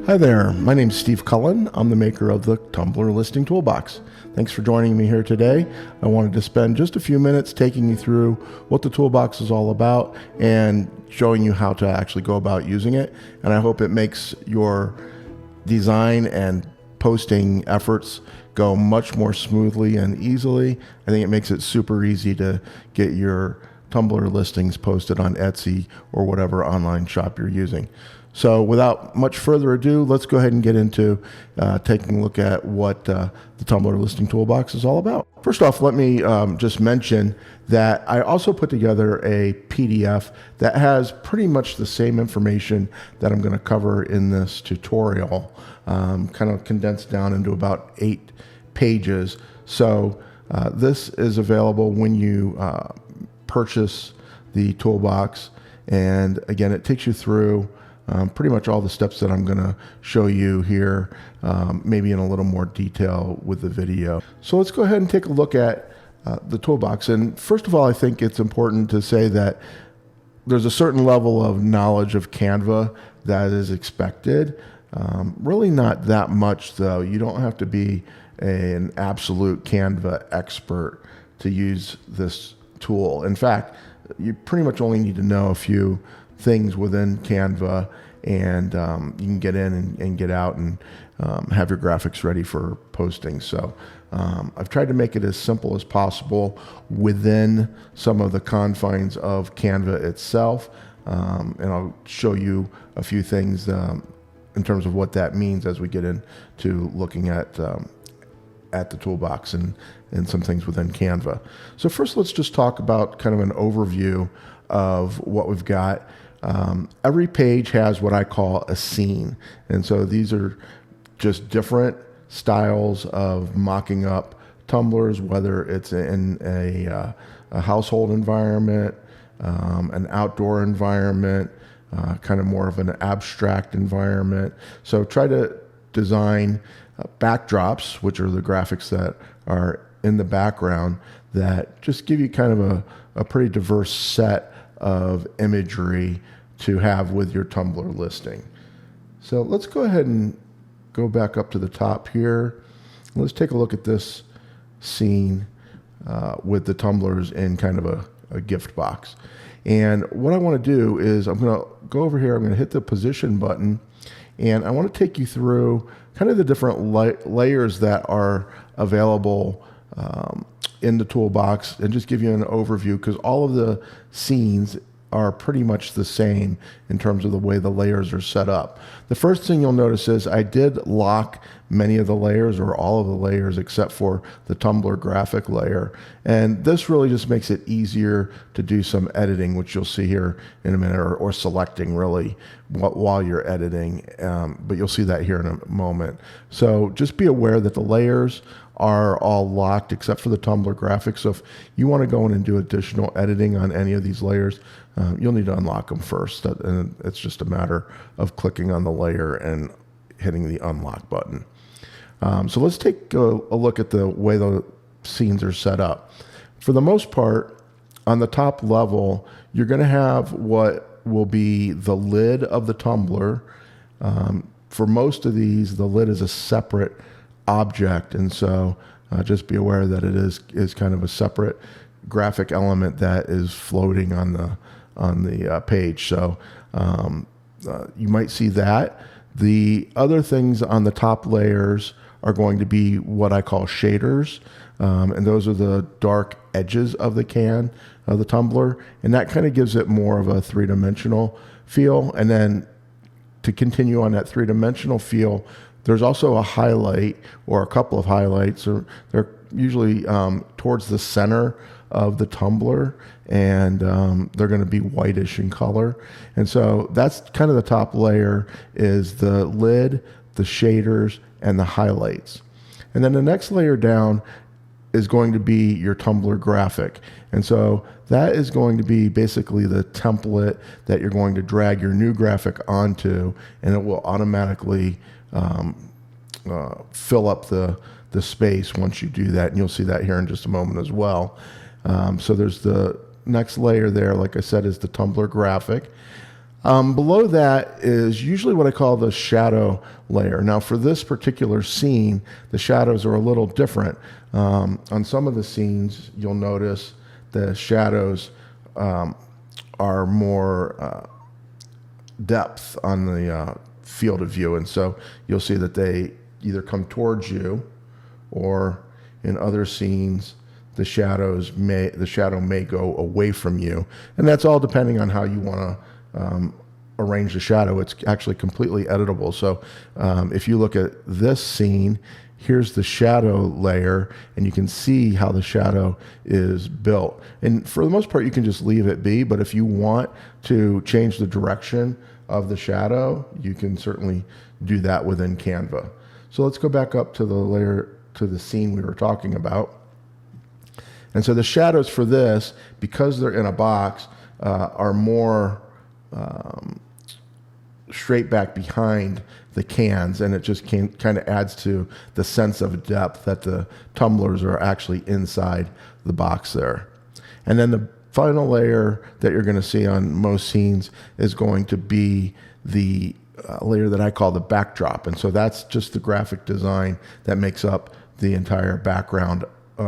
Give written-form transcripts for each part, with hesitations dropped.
Hi there, my name is Steve Cullen. I'm the maker of the Tumbler Listing Toolbox. Thanks for joining me here today. I wanted to spend just a few minutes taking you through what the Toolbox is all about and showing you how to actually go about using it. And I hope it makes your design and posting efforts go much more smoothly and easily. I think it makes it super easy to get your Tumbler listings posted on Etsy or whatever online shop you're using. So without much further ado, let's go ahead and get into taking a look at what the Tumbler Listing Toolbox is all about. First off, let me just mention that I also put together a PDF that has pretty much the same information that I'm going to cover in this tutorial, kind of condensed down into about 8 pages. So this is available when you purchase the Toolbox. And again, it takes you through pretty much all the steps that I'm going to show you here, maybe in a little more detail with the video. So let's go ahead and take a look at the Toolbox. And first of all, I think it's important to say that there's a certain level of knowledge of Canva that is expected. Really not that much, though. You don't have to be an absolute Canva expert to use this tool. In fact, you pretty much only need to know a few things within Canva, and you can get in and get out and have your graphics ready for posting. So I've tried to make it as simple as possible within some of the confines of Canva itself, and I'll show you a few things in terms of what that means as we get into looking at the Toolbox and some things within Canva. So first, let's just talk about kind of an overview of what we've got. Every page has what I call a scene. And so these are just different styles of mocking up tumblers, whether it's in a household environment, an outdoor environment, kind of more of an abstract environment. So try to design backdrops, which are the graphics that are in the background, that just give you kind of a pretty diverse set of imagery to have with your Tumbler listing. So let's go ahead and go back up to the top here. Let's take a look at this scene with the tumblers in kind of a gift box. And what I want to do is I'm going to go over here, I'm going to hit the position button, and I want to take you through kind of the different layers that are available in the Toolbox, and just give you an overview, because all of the scenes are pretty much the same in terms of the way the layers are set up. The first thing you'll notice is I did lock many of the layers, or all of the layers except for the Tumbler graphic layer. And this really just makes it easier to do some editing, which you'll see here in a minute, or selecting really while you're editing. But you'll see that here in a moment. So just be aware that the layers are all locked except for the Tumbler graphics. So if you want to go in and do additional editing on any of these layers, you'll need to unlock them first. And it's just a matter of clicking on the layer and hitting the unlock button. So let's take a look at the way the scenes are set up. For the most part, on the top level, you're going to have what will be the lid of the tumbler. For most of these, the lid is a separate object, and so just be aware that it is kind of a separate graphic element that is floating on the page. So you might see that. The other things on the top layers are going to be what I call shaders, and those are the dark edges of the can of the tumbler, and that kind of gives it more of a three-dimensional feel. And then to continue on that three-dimensional feel, there's also a highlight, or a couple of highlights, or they're usually towards the center of the tumbler, and they're going to be whitish in color. And so that's kind of the top layer, is the lid, the shaders, and the highlights. And then the next layer down is going to be your Tumbler graphic. And so that is going to be basically the template that you're going to drag your new graphic onto, and it will automatically fill up the space once you do that. And you'll see that here in just a moment as well. So there's the next layer there, like I said, is the Tumbler graphic. Below that is usually what I call the shadow layer. Now, for this particular scene, the shadows are a little different. On some of the scenes, you'll notice the shadows are more depth on the field of view, and so you'll see that they either come towards you, or in other scenes, the shadow may go away from you, and that's all depending on how you want to arrange the shadow. It's actually completely editable. So if you look at this scene, here's the shadow layer, and you can see how the shadow is built. And for the most part, you can just leave it be, but if you want to change the direction of the shadow, you can certainly do that within Canva. So let's go back up to the layer, to the scene we were talking about. And so the shadows for this, because they're in a box, are more straight back behind the cans, and it just kind of adds to the sense of depth that the tumblers are actually inside the box there. And then the final layer that you're going to see on most scenes is going to be the layer that I call the backdrop. And so that's just the graphic design that makes up the entire background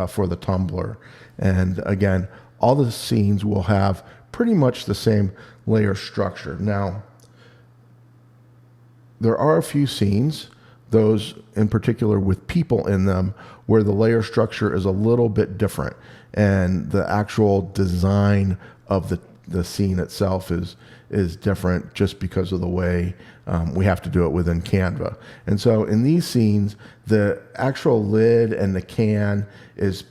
for the tumbler. And again, all the scenes will have pretty much the same layer structure. Now, there are a few scenes, those in particular with people in them, where the layer structure is a little bit different, and the actual design of the scene itself is different just because of the way we have to do it within Canva. And so in these scenes, the actual lid and the can is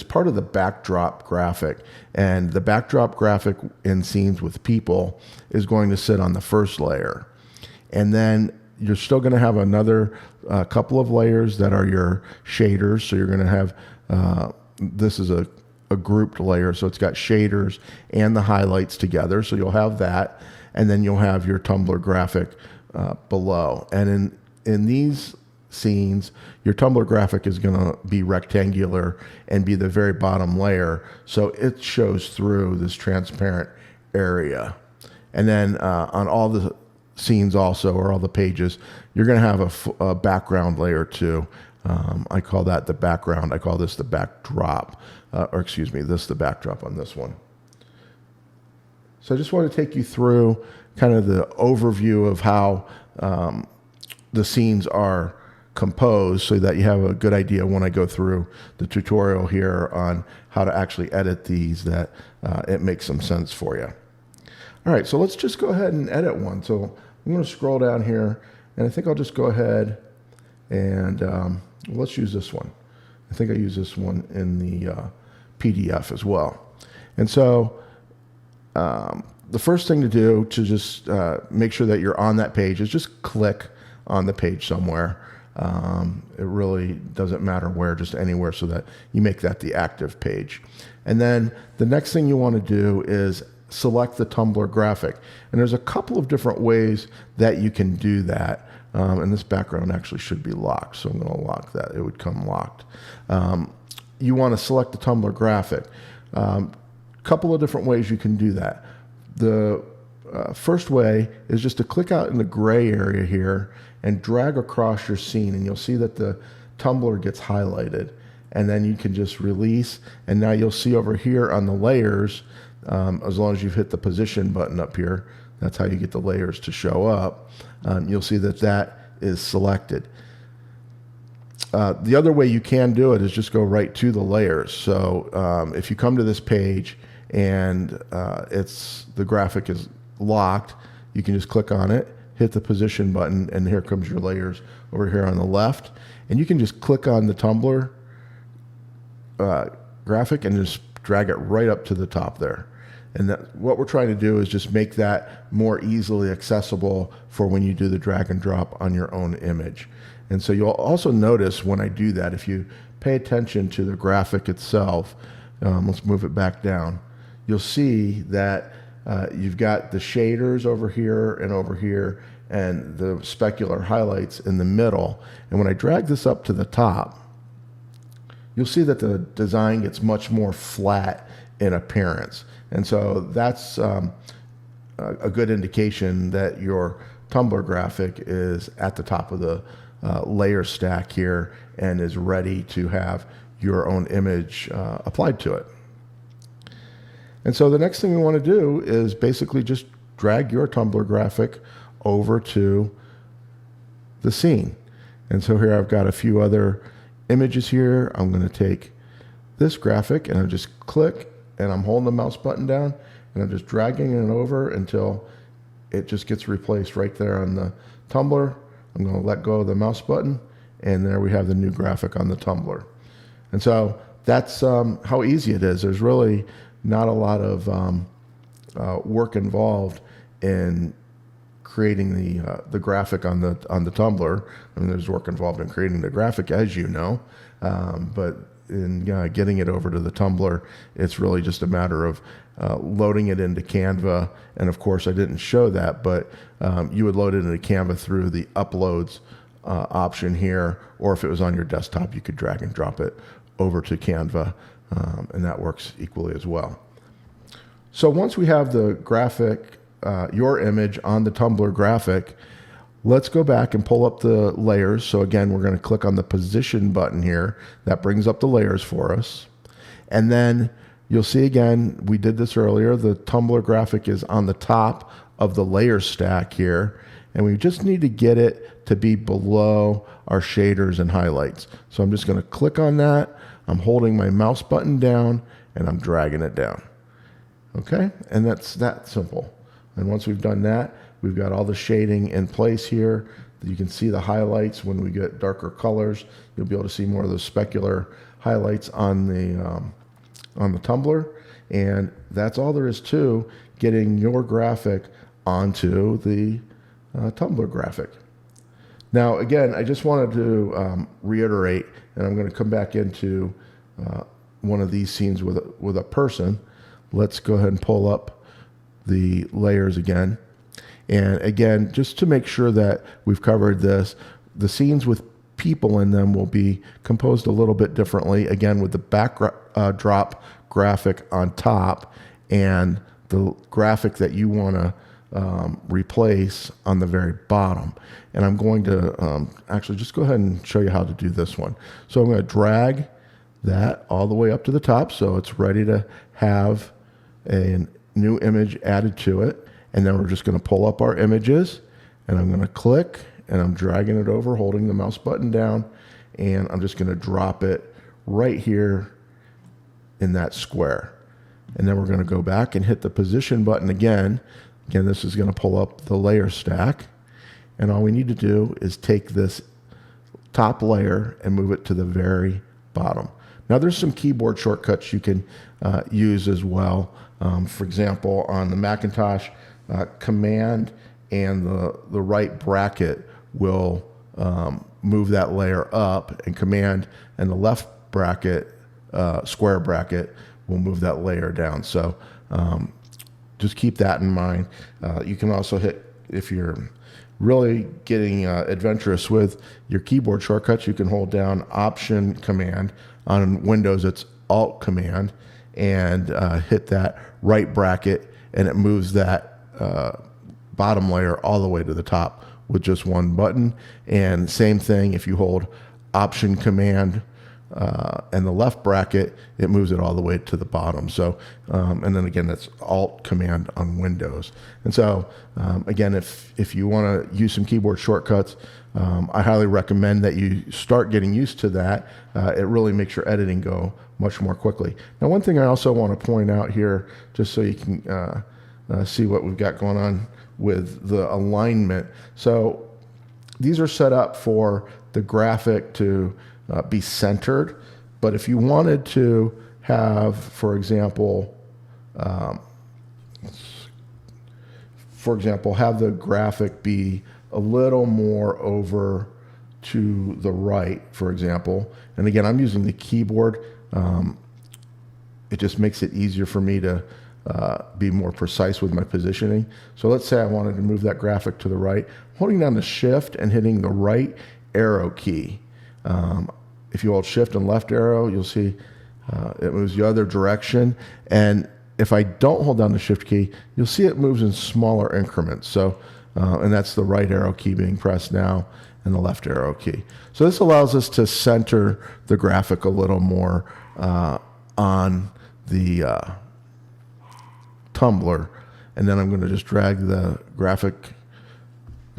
part of the backdrop graphic, and the backdrop graphic in scenes with people is going to sit on the first layer. And then you're still going to have another couple of layers that are your shaders. So you're going to have, this is a grouped layer, so it's got shaders and the highlights together. So you'll have that, and then you'll have your Tumbler graphic below. And in these scenes, your Tumbler graphic is going to be rectangular and be the very bottom layer, so it shows through this transparent area. And then on all the scenes also, or all the pages, you're going to have a background layer too. I call that the background. I call this the backdrop, or excuse me, this is the backdrop on this one. So I just want to take you through kind of the overview of how the scenes are composed, so that you have a good idea when I go through the tutorial here on how to actually edit these, that it makes some sense for you. All right, so let's just go ahead and edit one. So I'm going to scroll down here, and I think I'll just go ahead and let's use this one. I think I use this one in the PDF as well. And so the first thing to do to just make sure that you're on that page is just click on the page somewhere. It really doesn't matter where, just anywhere, so that you make that the active page. And then the next thing you want to do is select the Tumbler graphic. And there's a couple of different ways that you can do that. And this background actually should be locked, so I'm going to lock that. It would come locked. You want to select the Tumbler graphic. Couple of different ways you can do that. The first way is just to click out in the gray area here and drag across your scene, and you'll see that the Tumbler gets highlighted. And then you can just release, and now you'll see over here on the layers, as long as you've hit the position button up here, that's how you get the layers to show up. You'll see that that is selected. The other way you can do it is just go right to the layers. So if you come to this page and the graphic is locked, you can just click on it, hit the position button, and here comes your layers over here on the left. And you can just click on the Tumbler graphic and just drag it right up to the top there. And what we're trying to do is just make that more easily accessible for when you do the drag and drop on your own image. And so you'll also notice when I do that, if you pay attention to the graphic itself, let's move it back down, you'll see that you've got the shaders over here, and the specular highlights in the middle. And when I drag this up to the top, you'll see that the design gets much more flat in appearance. And so that's a good indication that your Tumbler graphic is at the top of the layer stack here and is ready to have your own image applied to it. And so the next thing we want to do is basically just drag your Tumbler graphic over to the scene. And so here I've got a few other images here. I'm going to take this graphic and I just click, and I'm holding the mouse button down and I'm just dragging it over until it just gets replaced right there on the Tumbler. I'm going to let go of the mouse button, and there we have the new graphic on the Tumbler. And so that's how easy it is. There's really not a lot of work involved in creating the graphic on the Tumbler. I mean, there's work involved in creating the graphic, as you know, but in getting it over to the Tumbler, it's really just a matter of loading it into Canva. And of course, I didn't show that, but you would load it into Canva through the Uploads option here, or if it was on your desktop, you could drag and drop it over to Canva, and that works equally as well. So once we have the graphic, your image on the Tumbler graphic, let's go back and pull up the layers. So again, we're going to click on the position button here. That brings up the layers for us. And then you'll see again, we did this earlier, the Tumbler graphic is on the top of the layer stack here. And we just need to get it to be below our shaders and highlights. So I'm just going to click on that. I'm holding my mouse button down and I'm dragging it down. Okay, and that's that simple. And once we've done that, we've got all the shading in place here. You can see the highlights when we get darker colors. You'll be able to see more of those specular highlights on the Tumbler. And that's all there is to getting your graphic onto the Tumbler graphic. Now, again, I just wanted to reiterate, and I'm going to come back into one of these scenes with a person. Let's go ahead and pull up the layers again. And again, just to make sure that we've covered this, the scenes with people in them will be composed a little bit differently, again, with the backdrop graphic on top and the graphic that you want to replace on the very bottom. And I'm going to actually just go ahead and show you how to do this one. So I'm going to drag that all the way up to the top so it's ready to have a new image added to it. And then we're just going to pull up our images, and I'm going to click, and I'm dragging it over, holding the mouse button down, and I'm just going to drop it right here in that square. And then we're going to go back and hit the position button again. Again, this is going to pull up the layer stack. And all we need to do is take this top layer and move it to the very bottom. Now, there's some keyboard shortcuts you can use as well. For example, on the Macintosh, Command and the right bracket will move that layer up, and Command and the left bracket, square bracket, will move that layer down. So just keep that in mind. You can also hit, if you're really getting adventurous with your keyboard shortcuts, you can hold down Option Command. On Windows, it's Alt Command, and hit that right bracket, and it moves that bottom layer all the way to the top with just one button. And same thing, if you hold Option Command and the left bracket, it moves it all the way to the bottom. So, and then again, that's Alt Command on Windows. And so, again, if you want to use some keyboard shortcuts, I highly recommend that you start getting used to that. It really makes your editing go much more quickly. Now, one thing I also want to point out here, just so you can see what we've got going on with the alignment. So these are set up for the graphic to be centered. But if you wanted to have, for example, have the graphic be a little more over to the right, for example, and again, I'm using the keyboard. It just makes it easier for me to be more precise with my positioning. So let's say I wanted to move that graphic to the right. Holding down the Shift and hitting the right arrow key. If you hold Shift and left arrow, you'll see it moves the other direction. And if I don't hold down the shift key, you'll see it moves in smaller increments. So, and that's the right arrow key being pressed now and the left arrow key. So this allows us to center the graphic a little more on the Tumbler. And then I'm going to just drag the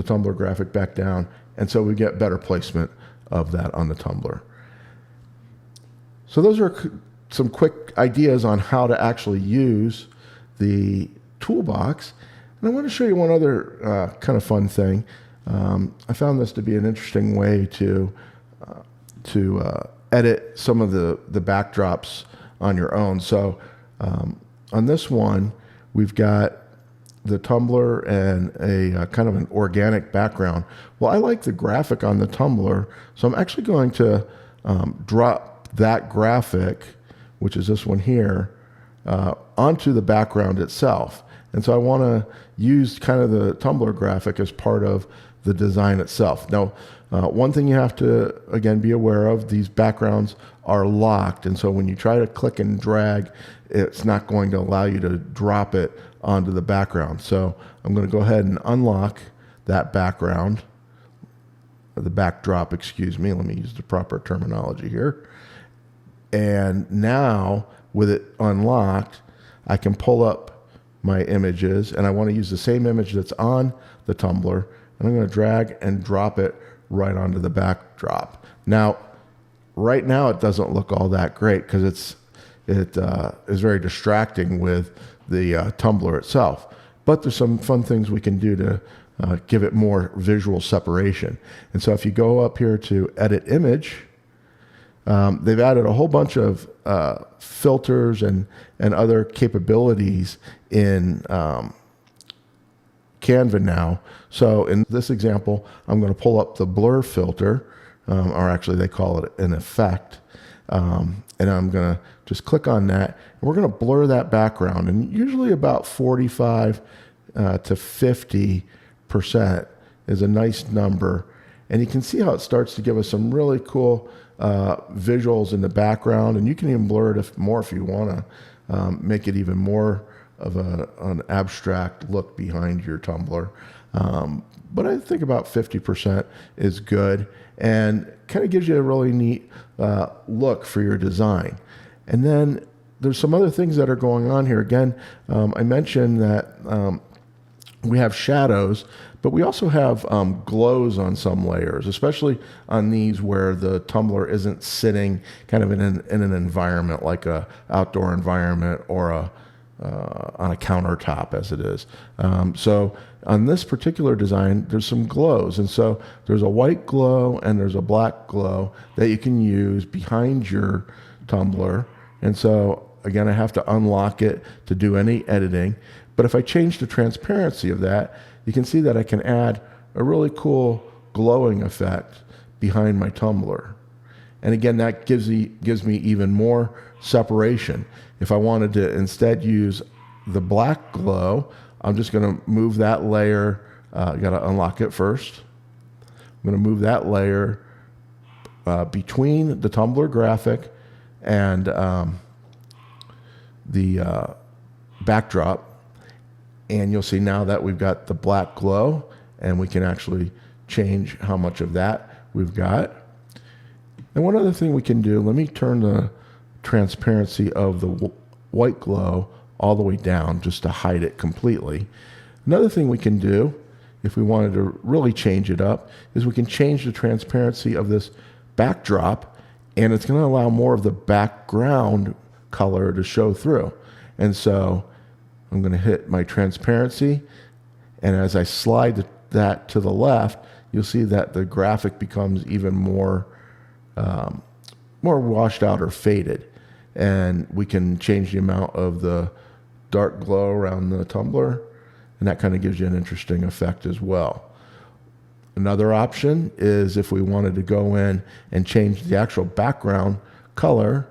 Tumbler graphic back down. And so we get better placement of that on the Tumbler. So those are some quick ideas on how to actually use the Toolbox. And I want to show you one other kind of fun thing. I found this to be an interesting way to edit some of the backdrops on your own. So on this one, we've got the Tumbler and a kind of an organic background. Well, I like the graphic on the Tumbler, so I'm actually going to drop that graphic, which is this one here, onto the background itself. And so I want to use kind of the Tumbler graphic as part of the design itself. Now, one thing you have to, again, be aware of, these backgrounds are locked. And so when you try to click and drag, it's not going to allow you to drop it onto the background. So I'm going to go ahead and unlock that background, the backdrop, excuse me. Let me use the proper terminology here. And now with it unlocked, I can pull up my images, and I want to use the same image that's on the Tumbler, and I'm going to drag and drop it right onto the backdrop. Now, right now it doesn't look all that great because it is very distracting with the Tumbler itself. But there's some fun things we can do to give it more visual separation. And so if you go up here to Edit Image, they've added a whole bunch of filters and other capabilities in Canva now. So in this example, I'm going to pull up the blur filter, or actually they call it an effect. And I'm going to just click on that. And we're going to blur that background. And usually about 45 to 50% is a nice number. And you can see how it starts to give us some really cool visuals in the background. And you can even blur it more if you want to make it even more of an abstract look behind your Tumbler. But I think about 50% is good and kind of gives you a really neat look for your design. And then there's some other things that are going on here. Again, I mentioned that we have shadows, but we also have glows on some layers, especially on these where the Tumbler isn't sitting kind of in an environment like a outdoor environment or on a countertop as it is. So on this particular design, there's some glows. And so there's a white glow and there's a black glow that you can use behind your Tumbler. And so again, I have to unlock it to do any editing. But if I change the transparency of that, you can see that I can add a really cool glowing effect behind my Tumbler. And again, that gives me even more separation. If I wanted to instead use the black glow, I'm just going to move that layer. I got to unlock it first. I'm going to move that layer between the Tumbler graphic and the backdrop. And you'll see now that we've got the black glow, and we can actually change how much of that we've got. And one other thing we can do, let me turn the transparency of the white glow all the way down just to hide it completely. Another thing we can do, if we wanted to really change it up, is we can change the transparency of this backdrop, and it's going to allow more of the background color to show through. And so I'm going to hit my transparency, and as I slide that to the left, you'll see that the graphic becomes even more washed out or faded. And we can change the amount of the dark glow around the Tumbler, and that kind of gives you an interesting effect as well. Another option is if we wanted to go in and change the actual background color,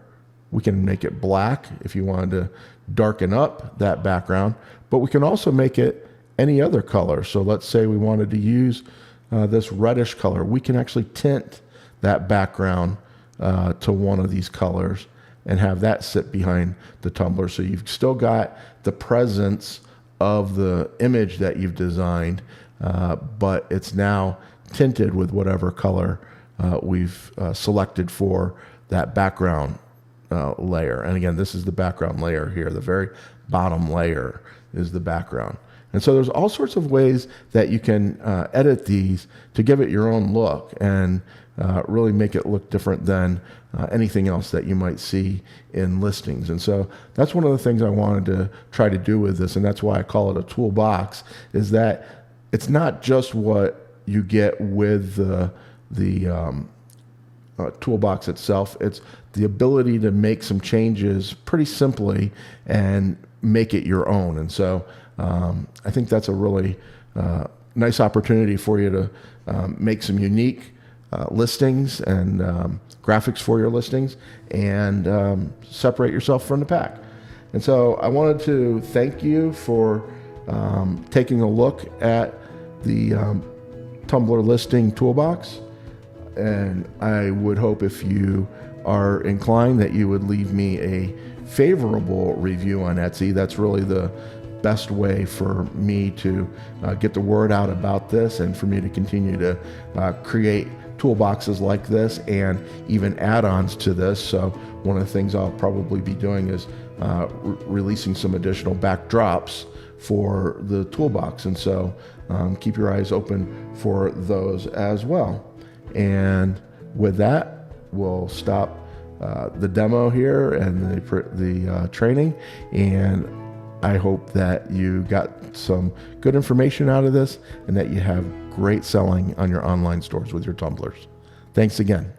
we can make it black if you wanted to darken up that background, but we can also make it any other color. So let's say we wanted to use this reddish color. We can actually tint that background to one of these colors, and have that sit behind the tumbler. So you've still got the presence of the image that you've designed, but it's now tinted with whatever color we've selected for that background layer. And again, this is the background layer here. The very bottom layer is the background. And so there's all sorts of ways that you can edit these to give it your own look and really make it look different than anything else that you might see in listings. And so that's one of the things I wanted to try to do with this, and that's why I call it a toolbox, is that it's not just what you get with the toolbox itself. It's the ability to make some changes pretty simply and make it your own. And so I think that's a really nice opportunity for you to make some unique listings and graphics for your listings and separate yourself from the pack. And so I wanted to thank you for taking a look at the Tumbler listing toolbox. And I would hope, if you are inclined, that you would leave me a favorable review on Etsy. That's really the best way for me to get the word out about this, and for me to continue to create toolboxes like this and even add-ons to this. So one of the things I'll probably be doing is releasing some additional backdrops for the toolbox. And so keep your eyes open for those as well. And with that, we'll stop the demo here and the training. And I hope that you got some good information out of this and that you have great selling on your online stores with your tumblers. Thanks again.